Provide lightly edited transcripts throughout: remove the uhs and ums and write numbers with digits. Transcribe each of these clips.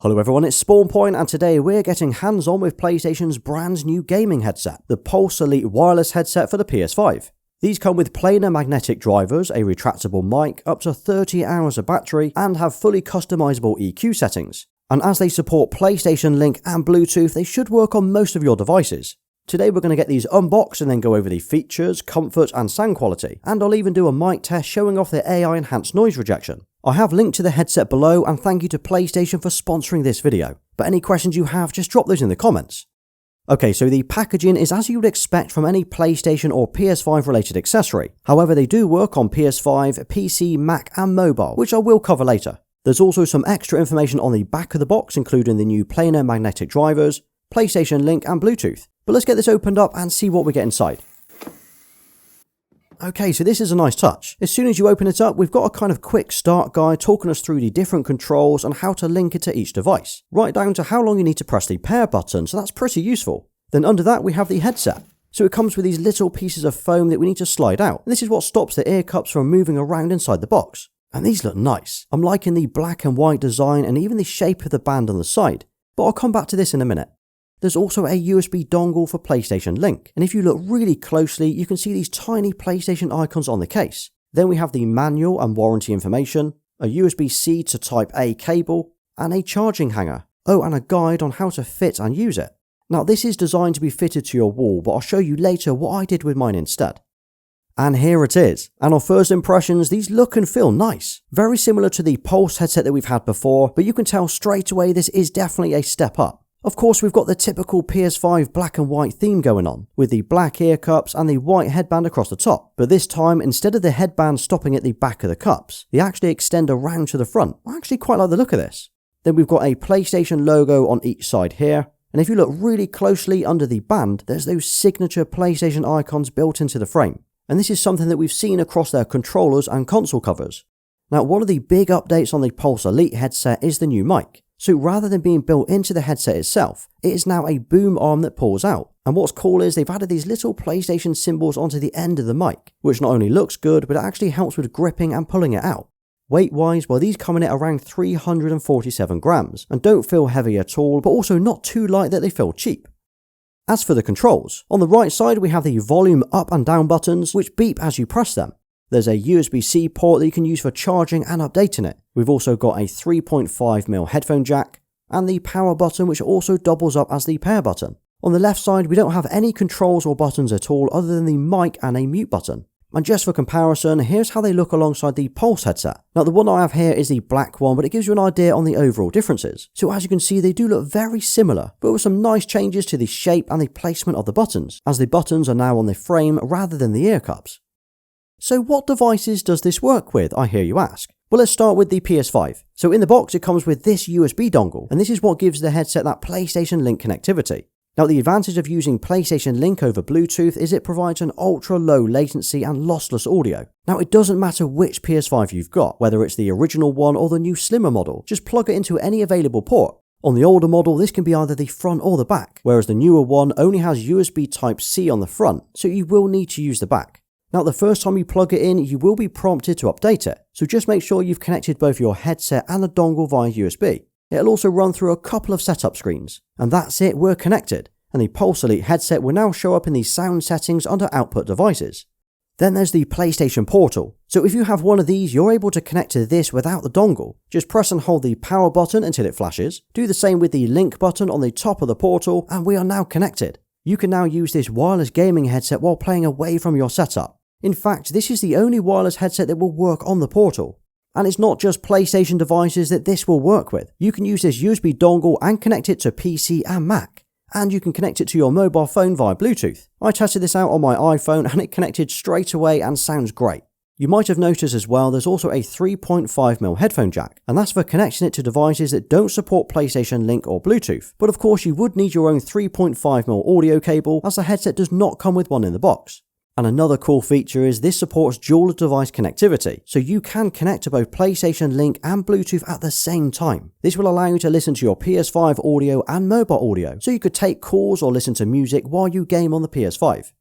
Hello everyone, it's SpawnPoint and today we're getting hands-on with PlayStation's brand new gaming headset, the Pulse Elite wireless headset for the PS5. These come with planar magnetic drivers, a retractable mic, up to 30 hours of battery, and have fully customizable EQ settings. And as they support PlayStation Link and Bluetooth, they should work on most of your devices. Today we're going to get these unboxed and then go over the features, comfort and sound quality, and I'll even do a mic test showing off the AI enhanced noise rejection. I have linked to the headset below and thank you to PlayStation for sponsoring this video, but any questions you have just drop those in the comments. Okay, so the packaging is as you would expect from any PlayStation or PS5 related accessory, however they do work on PS5, PC, Mac and mobile, which I will cover later. There's also some extra information on the back of the box including the new planar magnetic drivers, PlayStation Link and Bluetooth. But let's get this opened up and see what we get inside. Okay, so this is a nice touch. As soon as you open it up, we've got a kind of quick start guide talking us through the different controls and how to link it to each device, right down to how long you need to press the pair button, so that's pretty useful. Then under that we have the headset. So it comes with these little pieces of foam that we need to slide out. And this is what stops the ear cups from moving around inside the box. And these look nice. I'm liking the black and white design and even the shape of the band on the side. But I'll come back to this in a minute. There's also a USB dongle for PlayStation Link, and if you look really closely, you can see these tiny PlayStation icons on the case. Then we have the manual and warranty information, a USB-C to Type-A cable, and a charging hanger. Oh, and a guide on how to fit and use it. Now this is designed to be fitted to your wall, but I'll show you later what I did with mine instead. And here it is. And on first impressions, these look and feel nice. Very similar to the Pulse headset that we've had before, but you can tell straight away this is definitely a step up. Of course, we've got the typical PS5 black and white theme going on, with the black ear cups and the white headband across the top. But this time, instead of the headband stopping at the back of the cups, they actually extend around to the front. I actually quite like the look of this. Then we've got a PlayStation logo on each side here, and if you look really closely under the band, there's those signature PlayStation icons built into the frame. And this is something that we've seen across their controllers and console covers. Now, one of the big updates on the Pulse Elite headset is the new mic. So rather than being built into the headset itself, it is now a boom arm that pulls out. And what's cool is they've added these little PlayStation symbols onto the end of the mic, which not only looks good, but it actually helps with gripping and pulling it out. Weight-wise, well, these come in at around 347 grams, and don't feel heavy at all, but also not too light that they feel cheap. As for the controls, on the right side we have the volume up and down buttons, which beep as you press them. There's a USB-C port that you can use for charging and updating it. We've also got a 3.5mm headphone jack, and the power button which also doubles up as the pair button. On the left side we don't have any controls or buttons at all other than the mic and a mute button. And just for comparison, here's how they look alongside the Pulse headset. Now the one I have here is the black one, but it gives you an idea on the overall differences. So as you can see, they do look very similar, but with some nice changes to the shape and the placement of the buttons, as the buttons are now on the frame rather than the ear cups. So what devices does this work with, I hear you ask? Well, let's start with the PS5. So in the box it comes with this USB dongle, and this is what gives the headset that PlayStation Link connectivity. Now the advantage of using PlayStation Link over Bluetooth is it provides an ultra low latency and lossless audio. Now it doesn't matter which PS5 you've got, whether it's the original one or the new slimmer model, just plug it into any available port. On the older model this can be either the front or the back, whereas the newer one only has USB Type-C on the front, so you will need to use the back. Now the first time you plug it in, you will be prompted to update it, so just make sure you've connected both your headset and the dongle via USB. It'll also run through a couple of setup screens, and that's it, we're connected, and the Pulse Elite headset will now show up in the sound settings under output devices. Then there's the PlayStation Portal, so if you have one of these, you're able to connect to this without the dongle. Just press and hold the power button until it flashes, do the same with the link button on the top of the Portal, and we are now connected. You can now use this wireless gaming headset while playing away from your setup. In fact, this is the only wireless headset that will work on the Portal. And it's not just PlayStation devices that this will work with. You can use this USB dongle and connect it to PC and Mac. And you can connect it to your mobile phone via Bluetooth. I tested this out on my iPhone and it connected straight away and sounds great. You might have noticed as well there's also a 3.5mm headphone jack, and that's for connecting it to devices that don't support PlayStation Link or Bluetooth. But of course you would need your own 3.5mm audio cable as the headset does not come with one in the box. And another cool feature is this supports dual device connectivity, so you can connect to both PlayStation Link and Bluetooth at the same time. This will allow you to listen to your PS5 audio and mobile audio, so you could take calls or listen to music while you game on the PS5.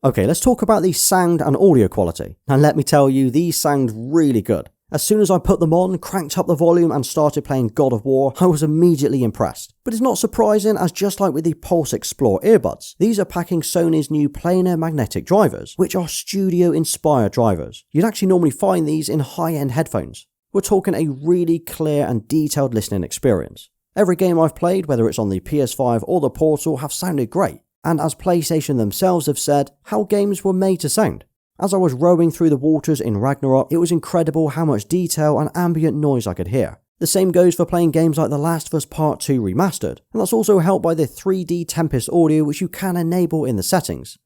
Okay, let's talk about the sound and audio quality. And let me tell you, these sound really good. As soon as I put them on, cranked up the volume and started playing God of War, I was immediately impressed. But it's not surprising, as just like with the Pulse Explore earbuds, these are packing Sony's new planar magnetic drivers, which are studio-inspired drivers. You'd actually normally find these in high-end headphones. We're talking a really clear and detailed listening experience. Every game I've played, whether it's on the PS5 or the Portal, have sounded great. And as PlayStation themselves have said, how games were made to sound. As I was rowing through the waters in Ragnarok, it was incredible how much detail and ambient noise I could hear. The same goes for playing games like The Last of Us Part 2 Remastered, and that's also helped by the 3D Tempest audio which you can enable in the settings.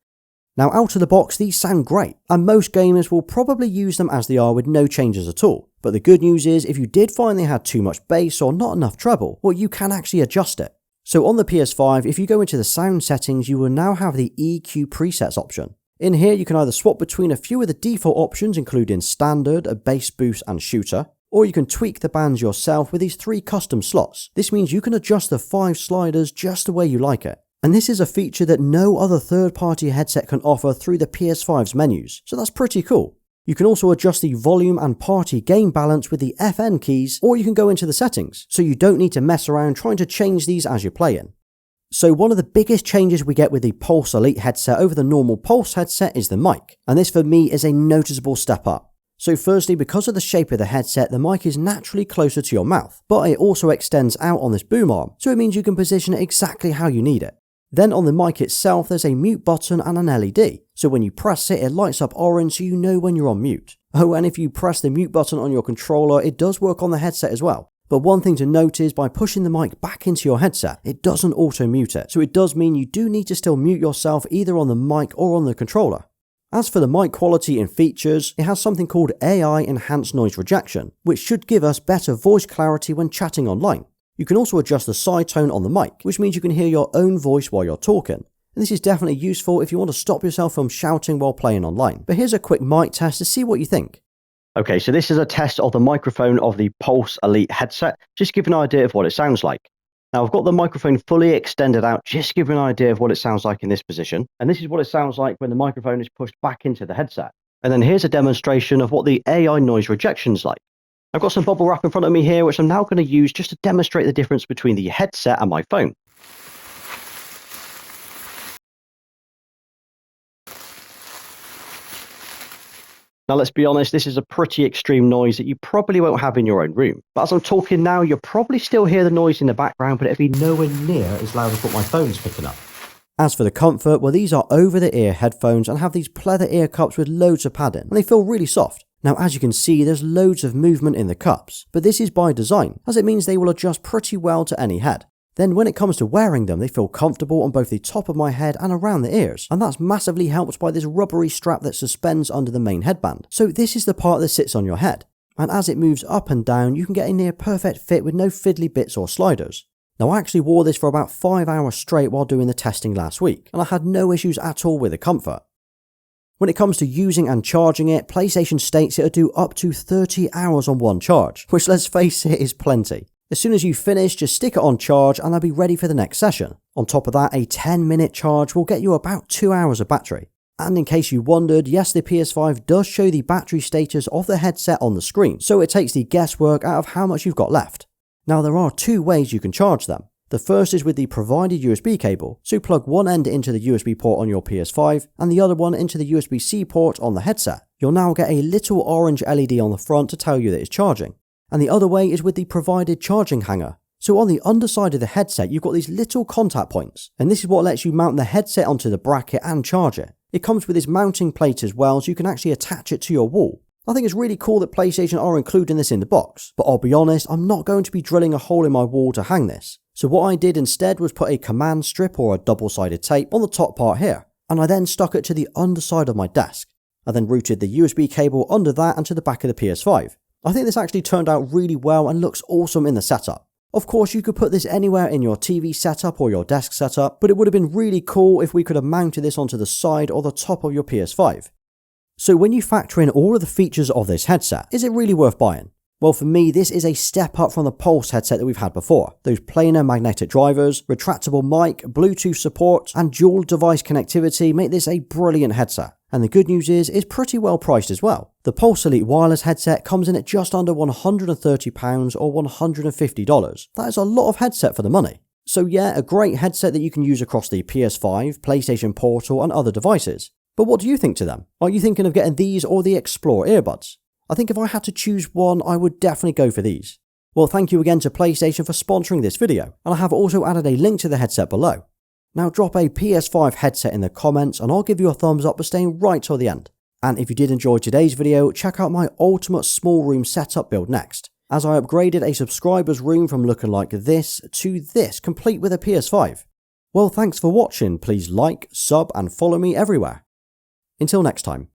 Now out of the box, these sound great, and most gamers will probably use them as they are with no changes at all. But the good news is, if you did find they had too much bass or not enough treble, well, you can actually adjust it. So on the PS5, if you go into the sound settings, you will now have the EQ presets option. In here, you can either swap between a few of the default options, including standard, a bass boost and shooter, or you can tweak the bands yourself with these 3 custom slots. This means you can adjust the 5 sliders just the way you like it. And this is a feature that no other third-party headset can offer through the PS5's menus, so that's pretty cool. You can also adjust the volume and party gain balance with the FN keys, or you can go into the settings, so you don't need to mess around trying to change these as you're playing. So one of the biggest changes we get with the Pulse Elite headset over the normal Pulse headset is the mic, and this for me is a noticeable step up. So firstly, because of the shape of the headset, the mic is naturally closer to your mouth, but it also extends out on this boom arm, so it means you can position it exactly how you need it. Then on the mic itself, there's a mute button and an LED, so when you press it, it lights up orange so you know when you're on mute. Oh, and if you press the mute button on your controller, it does work on the headset as well. But one thing to note is by pushing the mic back into your headset, it doesn't auto-mute it, so it does mean you do need to still mute yourself either on the mic or on the controller. As for the mic quality and features, it has something called AI Enhanced Noise Rejection, which should give us better voice clarity when chatting online. You can also adjust the side tone on the mic, which means you can hear your own voice while you're talking. And this is definitely useful if you want to stop yourself from shouting while playing online. But here's a quick mic test to see what you think. Okay, so this is a test of the microphone of the Pulse Elite headset, just to give an idea of what it sounds like. Now I've got the microphone fully extended out, just to give an idea of what it sounds like in this position. And this is what it sounds like when the microphone is pushed back into the headset. And then here's a demonstration of what the AI noise rejection is like. I've got some bubble wrap in front of me here, which I'm now going to use just to demonstrate the difference between the headset and my phone. Now let's be honest, this is a pretty extreme noise that you probably won't have in your own room. But as I'm talking now, you'll probably still hear the noise in the background, but it'll be nowhere near as loud as what my phone's picking up. As for the comfort, well, these are over-the-ear headphones and have these pleather ear cups with loads of padding, and they feel really soft. Now as you can see, there's loads of movement in the cups, but this is by design, as it means they will adjust pretty well to any head. Then when it comes to wearing them, they feel comfortable on both the top of my head and around the ears, and that's massively helped by this rubbery strap that suspends under the main headband. So this is the part that sits on your head, and as it moves up and down, you can get a near perfect fit with no fiddly bits or sliders. Now I actually wore this for about 5 hours straight while doing the testing last week, and I had no issues at all with the comfort. When it comes to using and charging it, PlayStation states it'll do up to 30 hours on one charge, which let's face it is plenty. As soon as you finish, just stick it on charge and they'll be ready for the next session. On top of that, a 10-minute charge will get you about 2 hours of battery. And in case you wondered, yes, the PS5 does show the battery status of the headset on the screen, so it takes the guesswork out of how much you've got left. Now there are 2 ways you can charge them. The first is with the provided USB cable, so plug one end into the USB port on your PS5 and the other one into the USB-C port on the headset. You'll now get a little orange LED on the front to tell you that it's charging. And the other way is with the provided charging hanger. So on the underside of the headset, you've got these little contact points, and this is what lets you mount the headset onto the bracket and charge it. It comes with this mounting plate as well, so you can actually attach it to your wall. I think it's really cool that PlayStation are including this in the box, but I'll be honest, I'm not going to be drilling a hole in my wall to hang this. So what I did instead was put a command strip or a double-sided tape on the top part here, and I then stuck it to the underside of my desk. I then routed the USB cable under that and to the back of the PS5. I think this actually turned out really well and looks awesome in the setup. Of course, you could put this anywhere in your TV setup or your desk setup, but it would have been really cool if we could have mounted this onto the side or the top of your PS5. So when you factor in all of the features of this headset, is it really worth buying? Well, for me, this is a step up from the Pulse headset that we've had before. Those planar magnetic drivers, retractable mic, Bluetooth support, and dual device connectivity make this a brilliant headset. And the good news is, it's pretty well priced as well. The Pulse Elite wireless headset comes in at just under £130 or $150. That is a lot of headset for the money. So yeah, a great headset that you can use across the PS5, PlayStation Portal and other devices. But what do you think to them? Are you thinking of getting these or the Explore earbuds? I think if I had to choose one, I would definitely go for these. Well, thank you again to PlayStation for sponsoring this video, and I have also added a link to the headset below. Now drop a PS5 headset in the comments and I'll give you a thumbs up for staying right till the end. And if you did enjoy today's video, check out my ultimate small room setup build next, as I upgraded a subscriber's room from looking like this to this, complete with a PS5. Well, thanks for watching, please like, sub and follow me everywhere. Until next time.